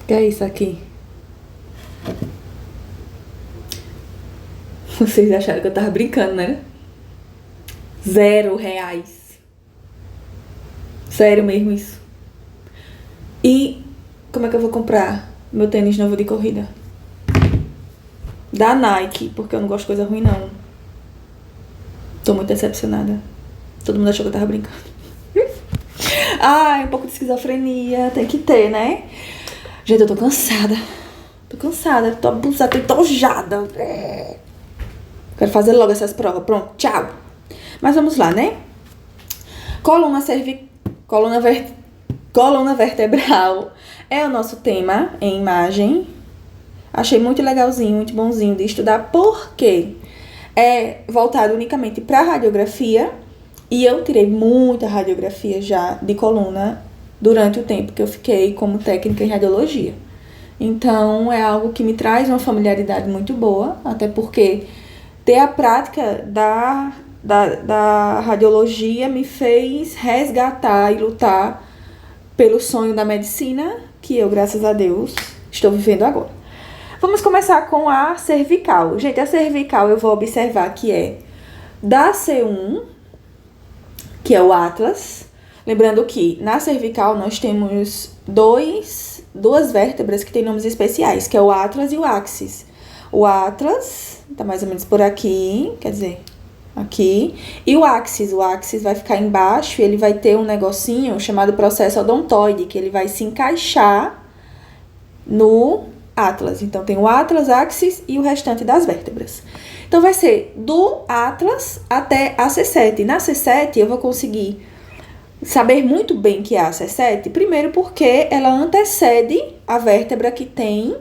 Que é isso aqui? Vocês acharam que eu tava brincando, né? R$0. Sério mesmo isso. E como é que eu vou comprar meu tênis novo de corrida? Da Nike, porque eu não gosto de coisa ruim, não. Tô muito decepcionada. Todo mundo achou que eu tava brincando. Ai, um pouco de esquizofrenia, tem que ter, né? Gente, eu tô cansada. Tô abusada, tô entojada. Quero fazer logo essas provas. Pronto, tchau. Mas vamos lá, né? Coluna vertebral é o nosso tema em imagem. Achei muito legalzinho, muito bonzinho de estudar, porque é voltado unicamente para radiografia. E eu tirei muita radiografia já de coluna durante o tempo que eu fiquei como técnica em radiologia. Então, é algo que me traz uma familiaridade muito boa, até porque ter a prática da radiologia me fez resgatar e lutar pelo sonho da medicina, que eu, graças a Deus, estou vivendo agora. Vamos começar com a cervical. Gente, a cervical eu vou observar que é da C1, que é o Atlas. Lembrando que na cervical nós temos duas vértebras que têm nomes especiais, que é o Atlas e o Axis. O Atlas tá mais ou menos por aqui, quer dizer, aqui. E o Axis vai ficar embaixo e ele vai ter um negocinho chamado processo odontoide, que ele vai se encaixar no Atlas. Então tem o Atlas, Axis e o restante das vértebras. Então vai ser do Atlas até a C7. Na C7 eu vou conseguir saber muito bem que é a C7, primeiro porque ela antecede a vértebra que tem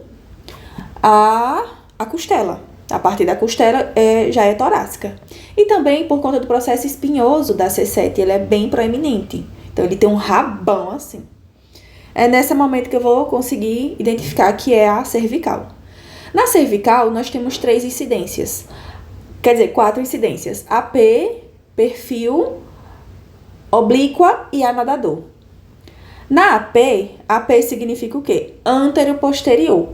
a costela. A partir da costela já é torácica. E também por conta do processo espinhoso da C7, ele é bem proeminente. Então ele tem um rabão assim. É nesse momento que eu vou conseguir identificar que é a cervical. Na cervical, nós temos 3 incidências. Quer dizer, 4 incidências. AP, perfil, oblíqua e anodador. Na AP significa o quê? Antero-posterior.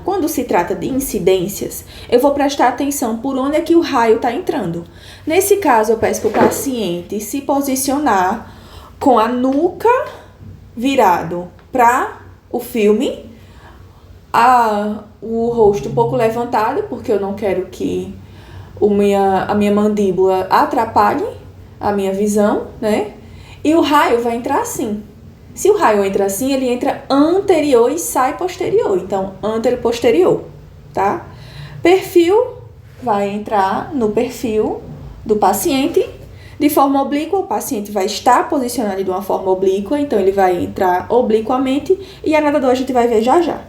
Quando se trata de incidências, eu vou prestar atenção por onde é que o raio está entrando. Nesse caso, eu peço para o paciente se posicionar com a nuca virado para o filme, o rosto um pouco levantado, porque eu não quero que a minha mandíbula atrapalhe a minha visão, né? E o raio vai entrar assim. Se o raio entra assim, ele entra anterior e sai posterior. Então, antero-posterior, tá? Perfil vai entrar no perfil do paciente. De forma oblíqua, o paciente vai estar posicionado de uma forma oblíqua, então ele vai entrar obliquamente. E anodador a gente vai ver já já.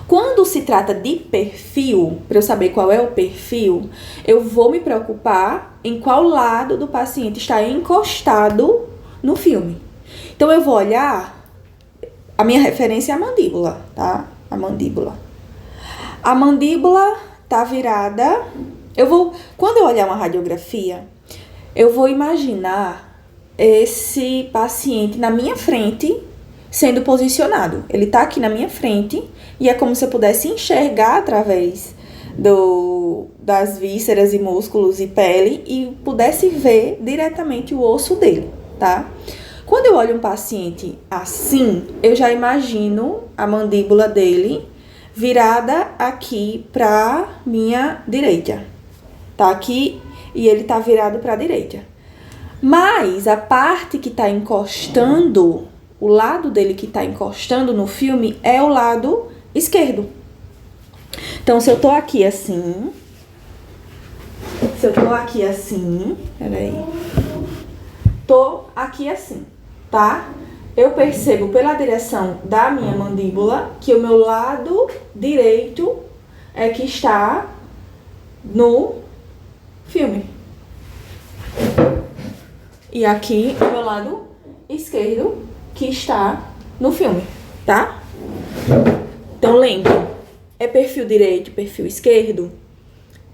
Quando se trata de perfil, para eu saber qual é o perfil, eu vou me preocupar em qual lado do paciente está encostado no filme. Então, eu vou olhar, a minha referência é a mandíbula, tá? A mandíbula tá virada. Quando eu olhar uma radiografia, eu vou imaginar esse paciente na minha frente sendo posicionado. Ele tá aqui na minha frente e é como se eu pudesse enxergar através das vísceras e músculos e pele e pudesse ver diretamente o osso dele, tá? Quando eu olho um paciente assim, eu já imagino a mandíbula dele virada aqui para minha direita. Tá aqui e ele tá virado para a direita. Mas a parte que tá encostando, o lado dele que tá encostando no filme é o lado esquerdo. Então, se eu tô aqui assim, peraí. Tô aqui assim, tá? Eu percebo pela direção da minha mandíbula que o meu lado direito é que está no filme. E aqui o meu lado esquerdo que está no filme, tá? Então, lembre, é perfil direito, perfil esquerdo,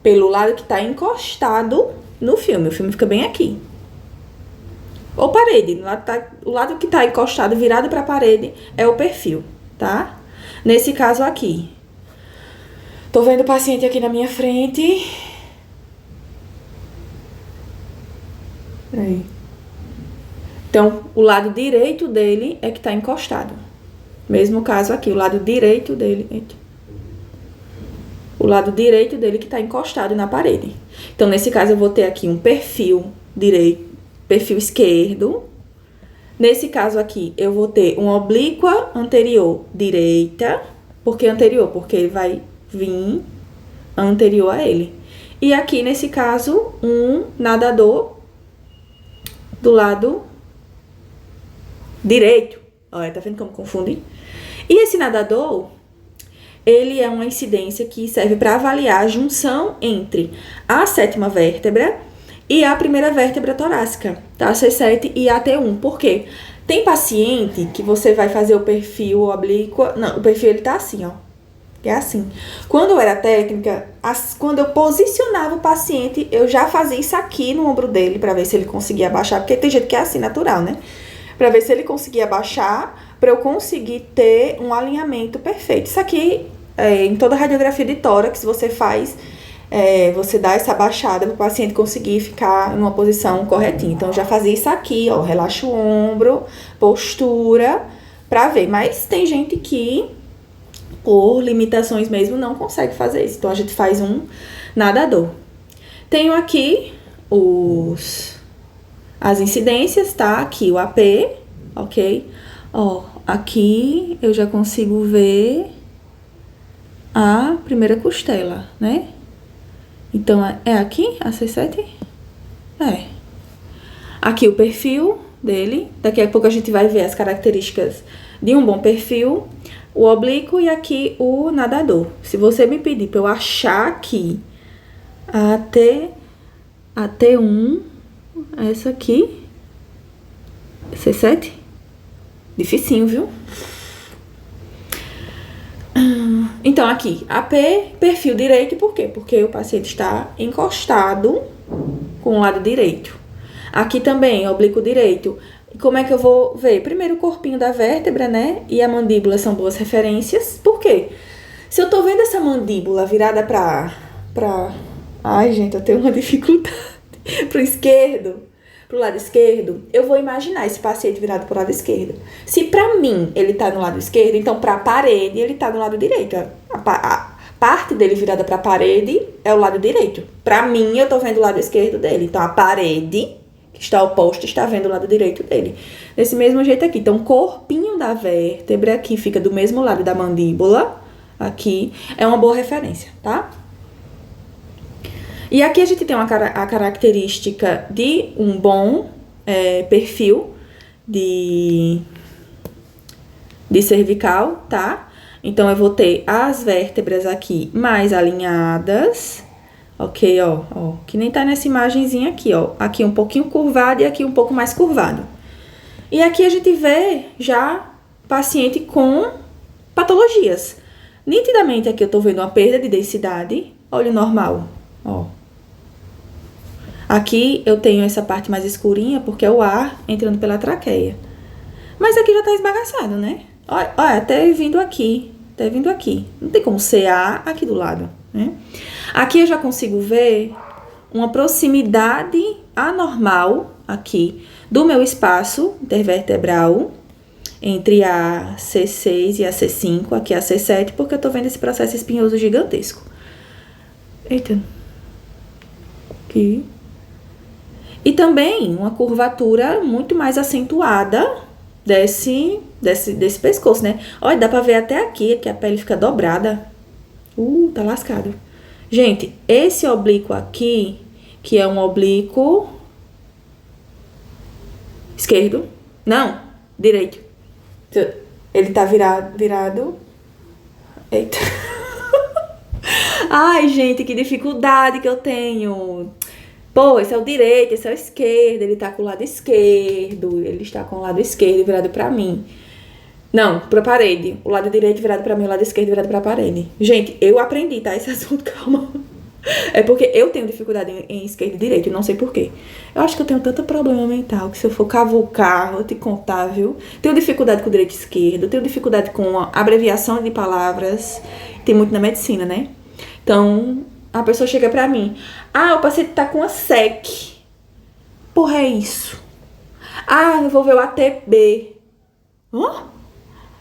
pelo lado que está encostado no filme. O filme fica bem aqui. Ou parede, o lado que está encostado, virado para a parede, é o perfil, tá? Nesse caso aqui. Tô vendo o paciente aqui na minha frente. Peraí. Então, o lado direito dele é que tá encostado. Mesmo caso aqui, o lado direito dele... Eita. O lado direito dele que tá encostado na parede. Então, nesse caso, eu vou ter aqui um perfil direito, perfil esquerdo. Nesse caso aqui, eu vou ter uma oblíqua anterior direita. Por que anterior? Porque ele vai vir anterior a ele. E aqui, nesse caso, um nadador do lado direito. Olha, tá vendo como confunde? E esse nadador, ele é uma incidência que serve para avaliar a junção entre a sétima vértebra e a primeira vértebra torácica, tá? A C7 e a T1. Por quê? Tem paciente que você vai fazer o perfil oblíqua... Não, o perfil ele tá assim, ó. É assim. Quando eu era técnica, quando eu posicionava o paciente, eu já fazia isso aqui no ombro dele para ver se ele conseguia abaixar, porque tem gente que é assim, natural, né? Para ver se ele conseguia abaixar, para eu conseguir ter um alinhamento perfeito. Isso aqui, em toda radiografia de tórax, você faz, você dá essa abaixada para o paciente conseguir ficar numa posição corretinha. Então, eu já fazia isso aqui, ó, relaxa o ombro, postura, para ver. Mas tem gente que, por limitações mesmo, não consegue fazer isso. Então, a gente faz um nadador. Tenho aqui as incidências, tá? Aqui o AP, ok? Ó, aqui eu já consigo ver a primeira costela, né? Então, é aqui a C7? É. Aqui o perfil dele. Daqui a pouco a gente vai ver as características de um bom perfil. O oblíquo e aqui o nadador. Se você me pedir para eu achar aqui a T1, essa aqui, C7, dificinho, viu? Então, aqui, AP, perfil direito, por quê? Porque o paciente está encostado com o lado direito. Aqui também, oblíquo direito. Como é que eu vou ver? Primeiro o corpinho da vértebra, né? E a mandíbula são boas referências. Por quê? Se eu tô vendo essa mandíbula virada pra... Ai, gente, eu tenho uma dificuldade. Pro lado esquerdo, eu vou imaginar esse paciente virado pro lado esquerdo. Se pra mim ele tá no lado esquerdo, então pra parede ele tá no lado direito. A parte dele virada pra parede é o lado direito. Pra mim, eu tô vendo o lado esquerdo dele. Então, a parede que está oposta está vendo o lado direito dele. Desse mesmo jeito aqui. Então, o corpinho da vértebra aqui fica do mesmo lado da mandíbula. Aqui é uma boa referência, tá? E aqui a gente tem a característica de um bom perfil de cervical, tá? Então, eu vou ter as vértebras aqui mais alinhadas, ok, ó, que nem tá nessa imagenzinha aqui, ó. Aqui um pouquinho curvado e aqui um pouco mais curvado. E aqui a gente vê já paciente com patologias. Nitidamente aqui eu tô vendo uma perda de densidade, olho normal, ó. Aqui eu tenho essa parte mais escurinha porque é o ar entrando pela traqueia. Mas aqui já tá esbagaçado, né? Olha, até vindo aqui. Não tem como ser ar aqui do lado, né? Aqui eu já consigo ver uma proximidade anormal aqui do meu espaço intervertebral entre a C6 e a C5, aqui a C7, porque eu tô vendo esse processo espinhoso gigantesco. Eita. Aqui. E também uma curvatura muito mais acentuada desse pescoço, né? Olha, dá pra ver até aqui, que a pele fica dobrada. Tá lascado. Gente, esse oblíquo aqui, que é um oblíquo esquerdo. Não, direito. Ele tá virado. Eita. Ai, gente, que dificuldade que eu tenho. Pô, esse é o direito, esse é o esquerdo, ele tá com o lado esquerdo, ele está com o lado esquerdo virado pra mim. Não, pra parede. O lado direito virado pra mim, o lado esquerdo virado pra parede. Gente, eu aprendi, tá? Esse assunto, calma. É porque eu tenho dificuldade em esquerda e direita, não sei porquê. Eu acho que eu tenho tanto problema mental que se eu for cavucar, vou te contar, viu? Tenho dificuldade com o direito e esquerdo, tenho dificuldade com a abreviação de palavras. Tem muito na medicina, né? Então, a pessoa chega pra mim. Ah, o paciente tá com a SEC. Porra, é isso? Ah, eu vou ver o ATB. Hã?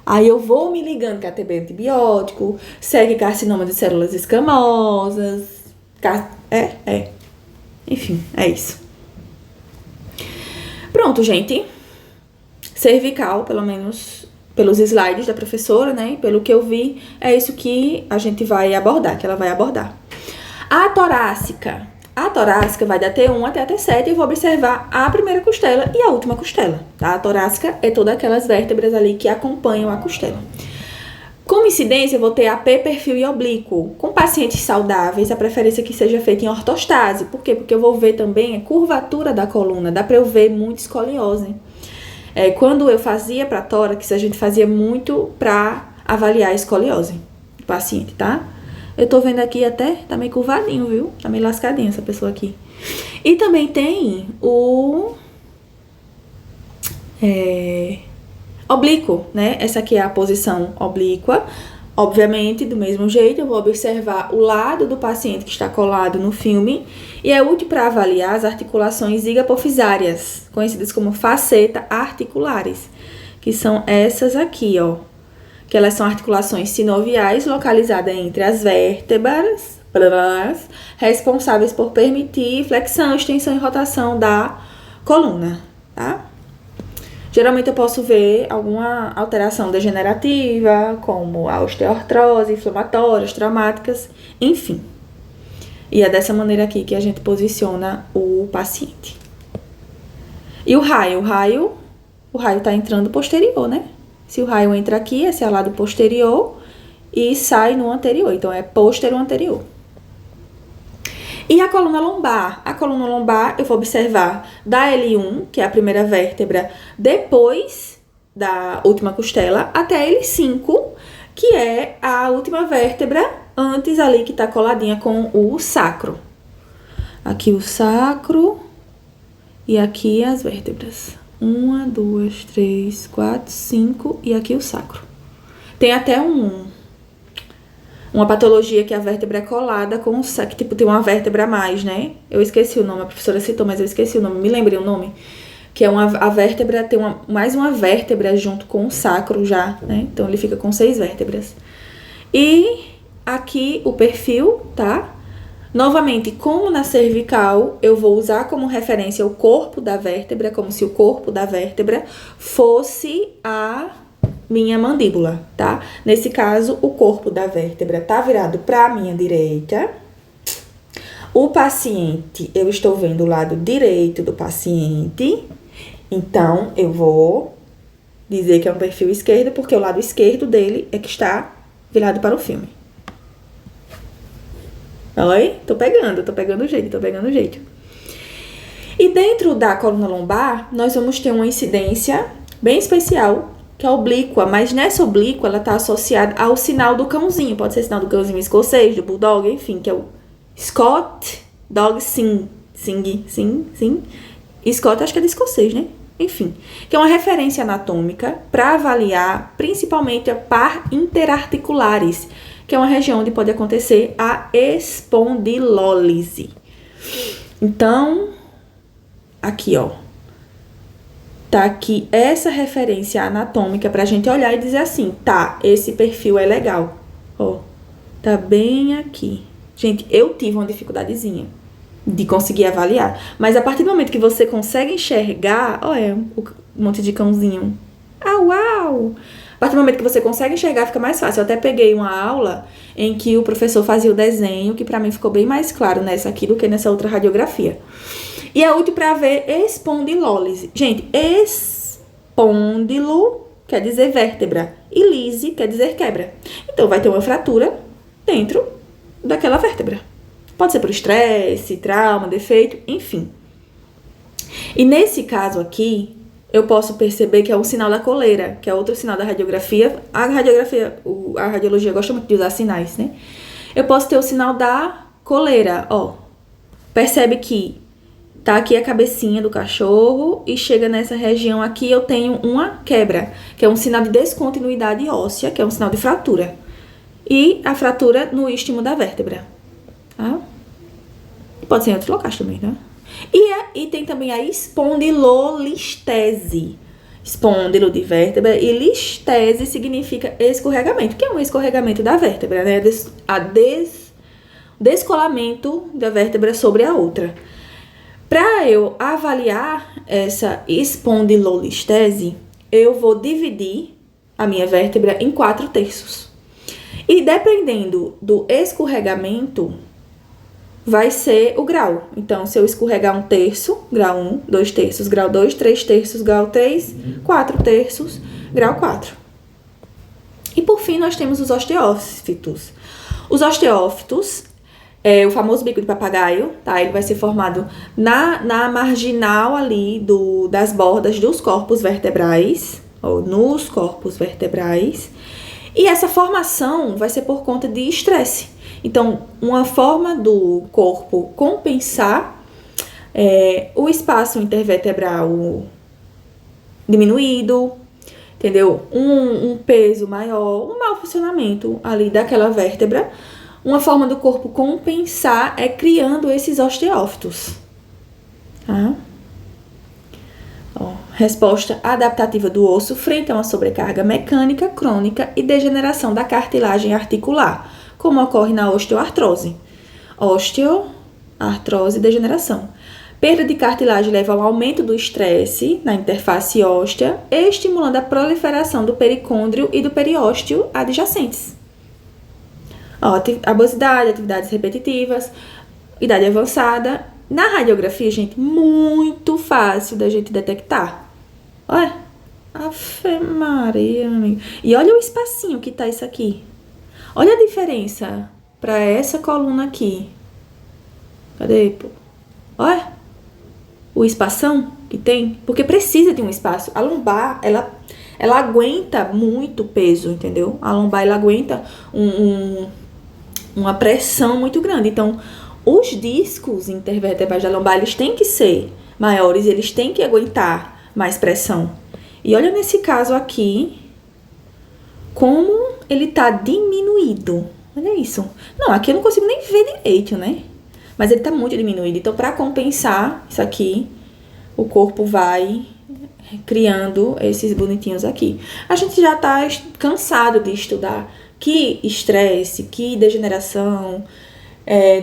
Aí eu vou me ligando que ATB é antibiótico, SEC carcinoma de células escamosas. Enfim, é isso. Pronto, gente. Cervical, pelo menos pelos slides da professora, né? Pelo que eu vi, é isso que a gente vai abordar, que ela vai abordar. A torácica. A torácica vai da T1 até a T7 e eu vou observar a primeira costela e a última costela, tá? A torácica é todas aquelas vértebras ali que acompanham a costela. Como incidência, eu vou ter AP, perfil e oblíquo. Com pacientes saudáveis, a preferência é que seja feita em ortostase. Por quê? Porque eu vou ver também a curvatura da coluna. Dá pra eu ver muito escoliose. Quando eu fazia pra tórax, a gente fazia muito pra avaliar a escoliose do paciente, tá? Eu tô vendo aqui até, tá meio curvadinho, viu? Tá meio lascadinho essa pessoa aqui. E também tem o oblíquo, né? Essa aqui é a posição oblíqua. Obviamente, do mesmo jeito, eu vou observar o lado do paciente que está colado no filme e é útil para avaliar as articulações zigopofisárias, conhecidas como faceta articulares, que são essas aqui, ó. Que elas são articulações sinoviais localizadas entre as vértebras, responsáveis por permitir flexão, extensão e rotação da coluna, tá? Geralmente eu posso ver alguma alteração degenerativa, como a osteoartrose, inflamatórias, traumáticas, enfim. E é dessa maneira aqui que a gente posiciona o paciente. E o raio? O raio tá entrando posterior, né? Se o raio entra aqui, esse é o lado posterior e sai no anterior. Então, é posterior anterior. E a coluna lombar? A coluna lombar eu vou observar da L1, que é a primeira vértebra, depois da última costela, até a L5, que é a última vértebra antes ali que tá coladinha com o sacro. Aqui o sacro e aqui as vértebras. 1, 2, 3, 4, 5 e aqui o sacro. Tem até uma patologia que a vértebra é colada com o sacro, tipo, tem uma vértebra a mais, né? Eu esqueci o nome, a professora citou, mas eu esqueci o nome, me lembrei o nome. Que é a vértebra, tem mais uma vértebra junto com o sacro já, né? Então ele fica com 6 vértebras. E aqui o perfil, tá? Novamente, como na cervical, eu vou usar como referência o corpo da vértebra, como se o corpo da vértebra fosse a minha mandíbula, tá? Nesse caso, o corpo da vértebra tá virado para a minha direita. O paciente, eu estou vendo o lado direito do paciente. Então, eu vou dizer que é um perfil esquerdo, porque o lado esquerdo dele é que está virado para o filme. Oi? Tô pegando o jeito. E dentro da coluna lombar, nós vamos ter uma incidência bem especial, que é a oblíqua, mas nessa oblíqua ela tá associada ao sinal do cãozinho, pode ser sinal do cãozinho escocês, do bulldog, enfim, que é o Scott Dog Sing. Scott acho que é de escocês, né? Enfim, que é uma referência anatômica para avaliar principalmente a par interarticulares, que é uma região onde pode acontecer a espondilólise. Então, aqui, ó. Tá aqui essa referência anatômica pra gente olhar e dizer assim, tá, esse perfil é legal. Ó, tá bem aqui. Gente, eu tive uma dificuldadezinha de conseguir avaliar. Mas a partir do momento que você consegue enxergar, ó, um monte de cãozinho. Uau! A partir do momento que você consegue enxergar, fica mais fácil. Eu até peguei uma aula em que o professor fazia o desenho, que pra mim ficou bem mais claro nessa aqui do que nessa outra radiografia. E é útil para ver espondilólise. Gente, espôndilo quer dizer vértebra e lise quer dizer quebra. Então, vai ter uma fratura dentro daquela vértebra. Pode ser por estresse, trauma, defeito, enfim. E nesse caso aqui, eu posso perceber que é um sinal da coleira, que é outro sinal da radiografia. A radiologia gosta muito de usar sinais, né? Eu posso ter o sinal da coleira, ó. Percebe que tá aqui a cabecinha do cachorro e chega nessa região aqui, eu tenho uma quebra, que é um sinal de descontinuidade óssea, que é um sinal de fratura. E a fratura no istmo da vértebra, tá? Pode ser em outros locais também, né? E tem também a espondilolistese. Espôndilo de vértebra e listese significa escorregamento, que é um escorregamento da vértebra, né? Descolamento da vértebra sobre a outra. Para eu avaliar essa espondilolistese, eu vou dividir a minha vértebra em 4/3. E dependendo do escorregamento, vai ser o grau. Então, se eu escorregar 1/3, grau 1, 2/3, grau 2, 3/3, grau 3, 4/3, grau 4. E por fim, nós temos os osteófitos. Os osteófitos é o famoso bico de papagaio, tá? Ele vai ser formado na marginal ali das bordas dos corpos vertebrais, ou nos corpos vertebrais. E essa formação vai ser por conta de estresse. Então, uma forma do corpo compensar o espaço intervertebral diminuído, entendeu? Um peso maior, um mau funcionamento ali daquela vértebra. Uma forma do corpo compensar é criando esses osteófitos. Tá? Ó, resposta adaptativa do osso frente a uma sobrecarga mecânica crônica e degeneração da cartilagem articular, como ocorre na osteoartrose. Osteoartrose e degeneração. Perda de cartilagem leva ao aumento do estresse na interface óssea, estimulando a proliferação do pericôndrio e do periósteo adjacentes. Ó, obesidade, atividades repetitivas, idade avançada. Na radiografia, gente, muito fácil da gente detectar. Olha, Ave Maria, meu amigo. E olha o espacinho que tá isso aqui. Olha a diferença para essa coluna aqui. Cadê, pô? Olha o espação que tem. Porque precisa de um espaço. A lombar, ela aguenta muito peso, entendeu? A lombar, ela aguenta uma pressão muito grande. Então, os discos intervertebrais da lombar, eles têm que ser maiores, eles têm que aguentar mais pressão. E olha nesse caso aqui, como ele tá diminuído. Olha isso. Não, aqui eu não consigo nem ver direito, né? Mas ele tá muito diminuído. Então, para compensar isso aqui, o corpo vai criando esses bonitinhos aqui. A gente já tá cansado de estudar que estresse, que degeneração,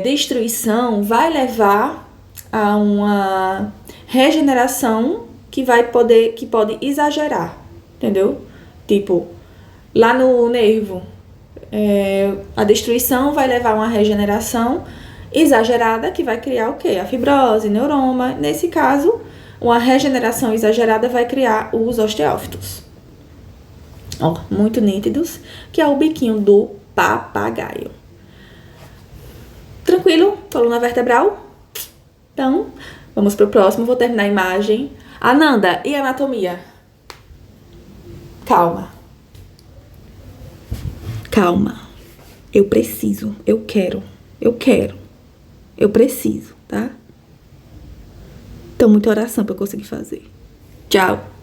destruição vai levar a uma regeneração que pode exagerar, entendeu? Tipo, lá no nervo, a destruição vai levar a uma regeneração exagerada que vai criar o quê? A fibrose, neuroma. Nesse caso, uma regeneração exagerada vai criar os osteófitos. Ó, muito nítidos, que é o biquinho do papagaio. Tranquilo? Coluna vertebral? Então, vamos pro próximo. Vou terminar a imagem. Ananda, e anatomia? Calma. Calma. Eu preciso, eu quero, eu preciso, tá? Então, muita oração pra eu conseguir fazer. Tchau.